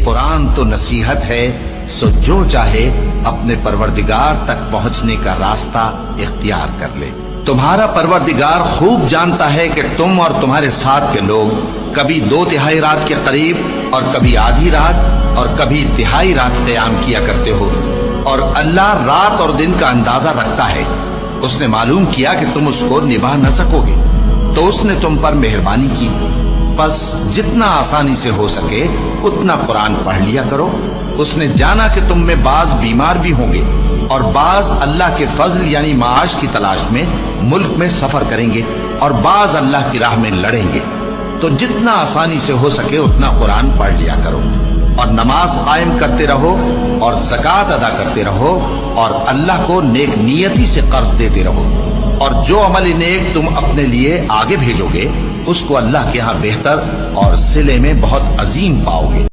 कुरान तो नसीहत है, सो जो चाहे अपने परवरदिगार तक पहुंचने का रास्ता इख्तियार कर ले। तुम्हारा परवरदिगार खूब जानता है कि तुम और तुम्हारे साथ के लोग कभी 2/3 रात के करीब और कभी आधी रात और कभी तिहाई रात क़याम किया करते हो, और अल्लाह रात और दिन का अंदाजा रखता है। उसने मालूम किया कि तुम उसको निभा न सकोगे, तो उसने तुम पर मेहरबानी की। बस जितना आसानी से हो सके उतना कुरान पढ़ लिया करो। उसने जाना कि तुम में बाज बीमार भी होंगे और बाज अल्लाह के फजल यानी माश की तलाश में मुल्क में सफर करेंगे और बाज अल्लाह की राह में लड़ेंगे। तो जितना आसानी से हो सके उतना कुरान पढ़ लिया करो और नमाज कायम करते रहो और ज़कात अदा करते रहो और अल्लाह को नेक नियति से कर्ज देते रहो, और जो अमल नेक तुम अपने लिए आगे भेजोगे उसको अल्लाह के यहाँ बेहतर और सिले में बहुत अजीम पाओगे।